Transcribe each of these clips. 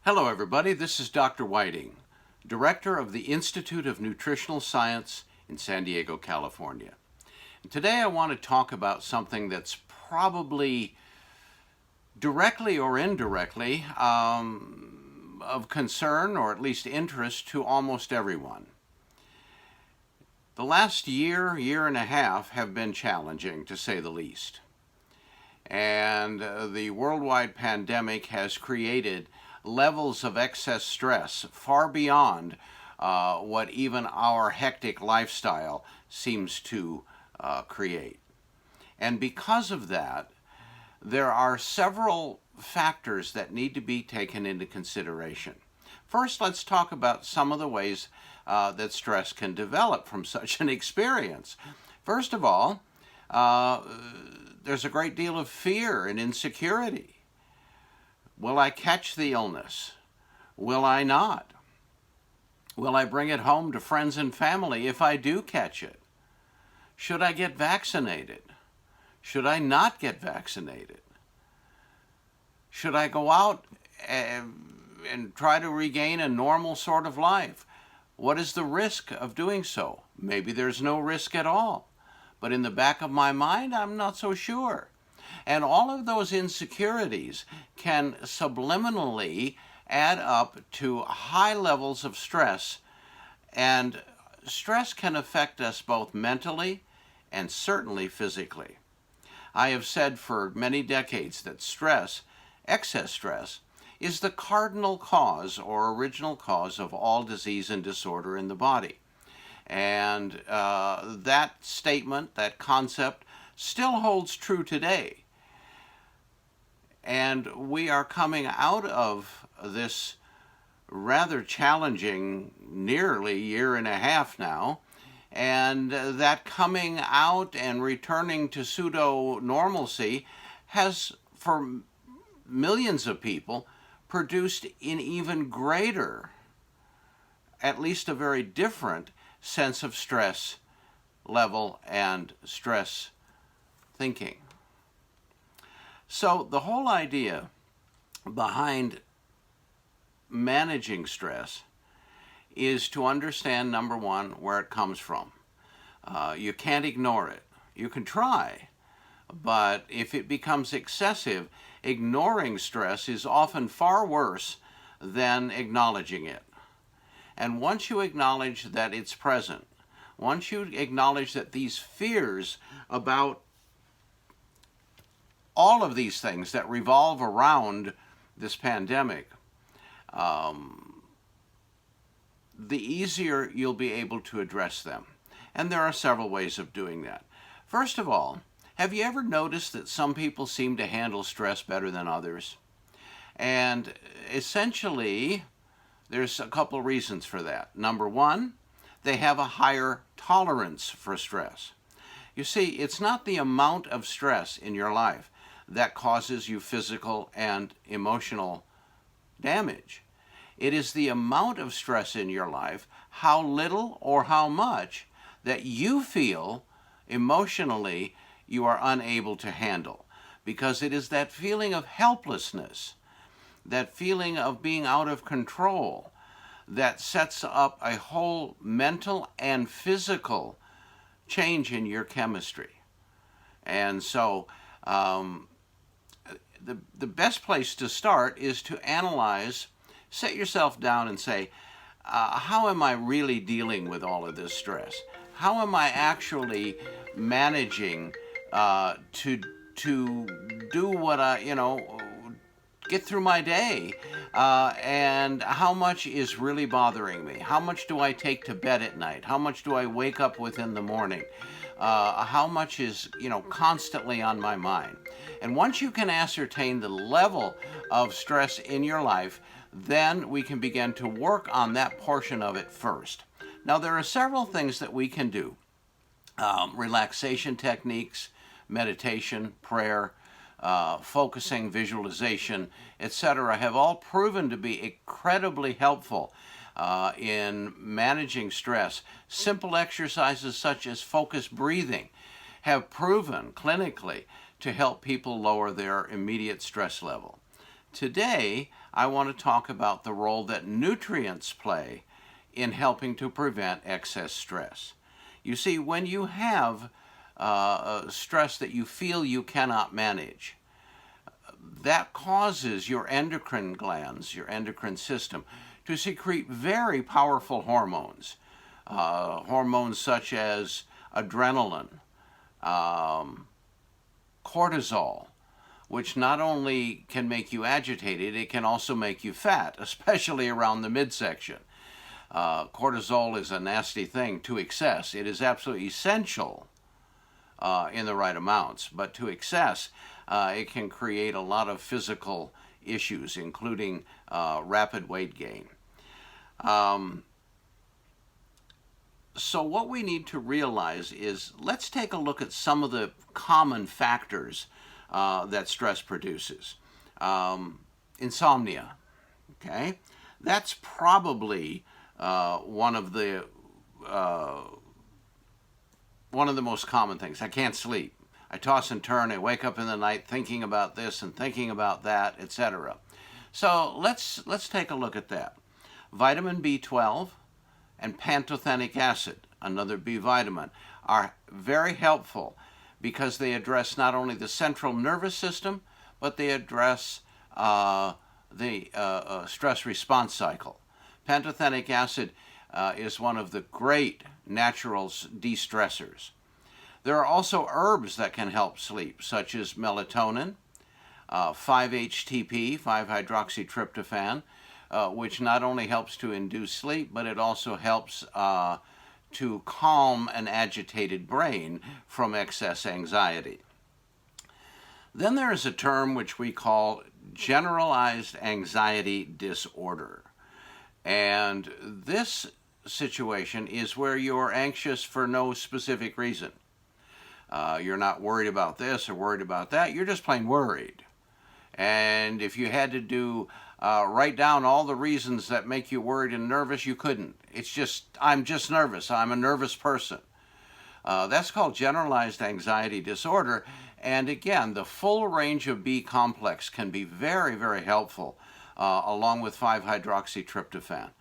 Hello everybody, this is Dr. Whiting, Director of the Institute of Nutritional Science in San Diego, California. And today I want to talk about something that's probably directly or indirectly of concern or at least interest to almost everyone. The last year and a half have been challenging, to say the least. And the worldwide pandemic has created levels of excess stress far beyond what even our hectic lifestyle seems to create. And because of that, there are several factors that need to be taken into consideration. First, let's talk about some of the ways that stress can develop from such an experience. First of all, there's a great deal of fear and insecurity. Will I catch the illness? Will I not? Will I bring it home to friends and family if I do catch it? Should I get vaccinated? Should I not get vaccinated? Should I go out and try to regain a normal sort of life? What is the risk of doing so? Maybe there's no risk at all. But in the back of my mind, I'm not so sure. And all of those insecurities can subliminally add up to high levels of stress. And stress can affect us both mentally and certainly physically. I have said for many decades that stress, excess stress, is the cardinal cause or original cause of all disease and disorder in the body. And that statement, that concept, still holds true today. And we are coming out of this rather challenging, nearly year and a half now, and that coming out and returning to pseudo-normalcy has, for millions of people, produced an even greater, at least a very different, sense of stress level and stress thinking. So the whole idea behind managing stress is to understand, number one, where it comes from. You can't ignore it. You can try, but if it becomes excessive, ignoring stress is often far worse than acknowledging it. And once you acknowledge that it's present, once you acknowledge that these fears about all of these things that revolve around this pandemic, the easier you'll be able to address them. And there are several ways of doing that. First of all, have you ever noticed that some people seem to handle stress better than others? And essentially, there's a couple reasons for that. Number one, they have a higher tolerance for stress. You see, it's not the amount of stress in your life that causes you physical and emotional damage. It is the amount of stress in your life, how little or how much, that you feel emotionally you are unable to handle. Because it is that feeling of helplessness, that feeling of being out of control, that sets up a whole mental and physical change in your chemistry. And so the best place to start is to analyze, set yourself down and say, how am I really dealing with all of this stress? How am I actually managing to do what get through my day, and how much is really bothering me? How much do I take to bed at night? How much do I wake up with in the morning? How much is, constantly on my mind? And once you can ascertain the level of stress in your life, then we can begin to work on that portion of it first. Now, there are several things that we can do. Relaxation techniques, meditation, prayer, focusing, visualization, etc. have all proven to be incredibly helpful in managing stress. Simple exercises such as focused breathing have proven clinically to help people lower their immediate stress level. Today, I want to talk about the role that nutrients play in helping to prevent excess stress. You see, when you have stress that you feel you cannot manage, that causes your endocrine glands, your endocrine system, to secrete very powerful hormones. Hormones such as adrenaline, cortisol, which not only can make you agitated, it can also make you fat, especially around the midsection. Cortisol is a nasty thing to excess. It is absolutely essential in the right amounts, but to excess, it can create a lot of physical issues, including rapid weight gain. So what we need to realize is, let's take a look at some of the common factors that stress produces. Insomnia, okay? That's probably one of the most common things. I can't sleep. I toss and turn. I wake up in the night thinking about this and thinking about that, etc. So let's take a look at that. Vitamin B12 and pantothenic acid, another B vitamin, are very helpful because they address not only the central nervous system, but they address the stress response cycle. Pantothenic acid is one of the great natural de-stressors. There are also herbs that can help sleep, such as melatonin, 5-HTP, 5-hydroxytryptophan, which not only helps to induce sleep, but it also helps to calm an agitated brain from excess anxiety. Then there is a term which we call generalized anxiety disorder. And this situation is where you're anxious for no specific reason. You're not worried about this or worried about that. You're just plain worried. And if you had to write down all the reasons that make you worried and nervous, you couldn't. It's just, I'm just nervous. I'm a nervous person. That's called generalized anxiety disorder. And again, the full range of B complex can be very, very helpful, along with 5-hydroxytryptophan.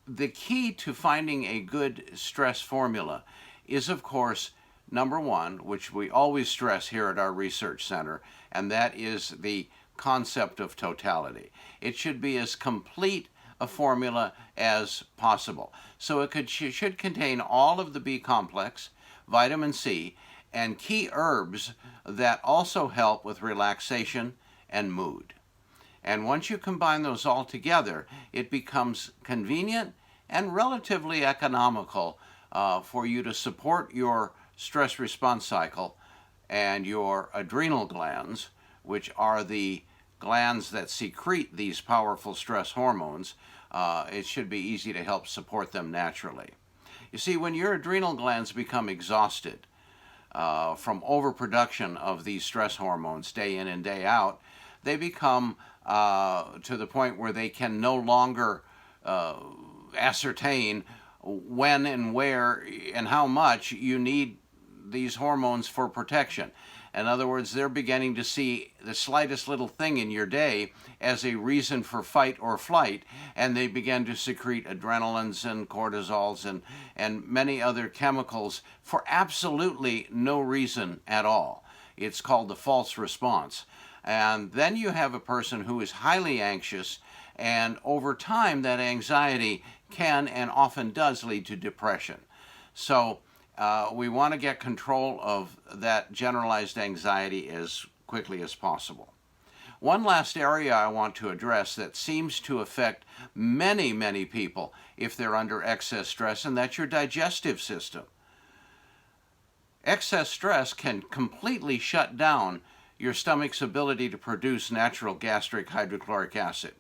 The key to finding a good stress formula is, of course, number one, which we always stress here at our research center, and that is the concept of totality. It should be as complete a formula as possible. So it should contain all of the B complex, vitamin C, and key herbs that also help with relaxation and mood. And once you combine those all together, it becomes convenient and relatively economical for you to support your stress response cycle and your adrenal glands, which are the glands that secrete these powerful stress hormones. It should be easy to help support them naturally. You see, when your adrenal glands become exhausted from overproduction of these stress hormones day in and day out, they become to the point where they can no longer ascertain when and where and how much you need these hormones for protection. In other words, they're beginning to see the slightest little thing in your day as a reason for fight or flight, and they begin to secrete adrenalines and cortisols and many other chemicals for absolutely no reason at all. It's called the false response. And then you have a person who is highly anxious, and over time that anxiety can and often does lead to depression. So we want to get control of that generalized anxiety as quickly as possible. One last area I want to address that seems to affect many, many people if they're under excess stress, and that's your digestive system. Excess stress can completely shut down your stomach's ability to produce natural gastric hydrochloric acid.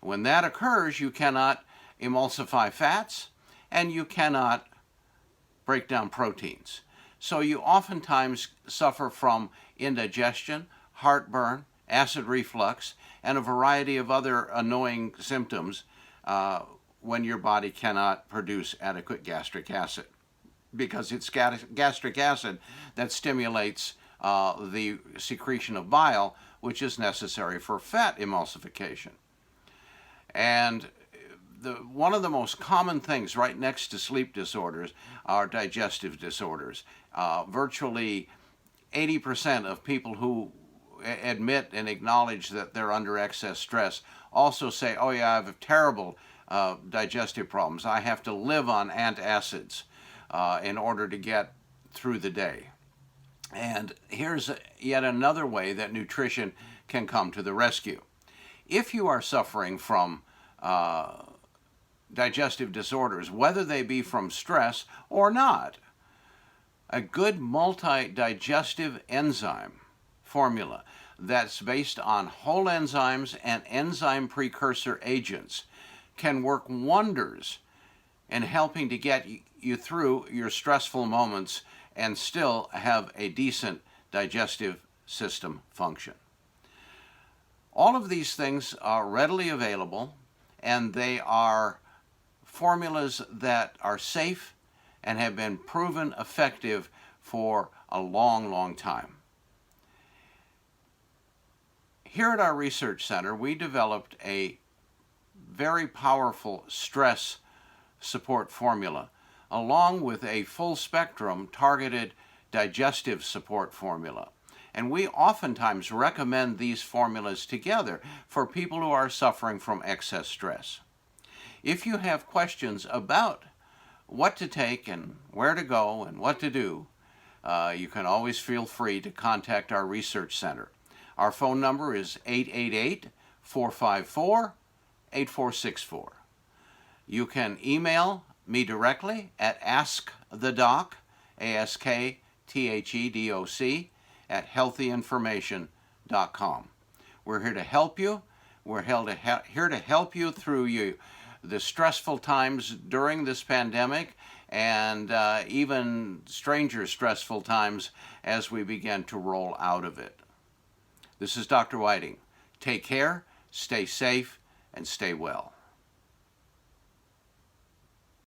When that occurs, you cannot emulsify fats and you cannot break down proteins. So you oftentimes suffer from indigestion, heartburn, acid reflux, and a variety of other annoying symptoms when your body cannot produce adequate gastric acid, because it's gastric acid that stimulates the secretion of bile, which is necessary for fat emulsification. And one of the most common things right next to sleep disorders are digestive disorders. Virtually 80% of people who admit and acknowledge that they're under excess stress also say, oh yeah, I have terrible digestive problems. I have to live on antacids in order to get through the day. And here's yet another way that nutrition can come to the rescue. If you are suffering from digestive disorders, whether they be from stress or not, a good multi-digestive enzyme formula that's based on whole enzymes and enzyme precursor agents can work wonders in helping to get you through your stressful moments and still have a decent digestive system function. All of these things are readily available, and they are formulas that are safe and have been proven effective for a long, long time. Here at our research center, we developed a very powerful stress support formula, along with a full spectrum targeted digestive support formula. And we oftentimes recommend these formulas together for people who are suffering from excess stress. If you have questions about what to take and where to go and what to do, you can always feel free to contact our research center. Our phone number is 888-454-8464. You can email me directly at askthedoc, ASKTHEDOC, at healthyinformation.com. We're here to help you. We're here to help you through the stressful times during this pandemic and even stranger stressful times as we begin to roll out of it. This is Dr. Whiting. Take care, stay safe, and stay well.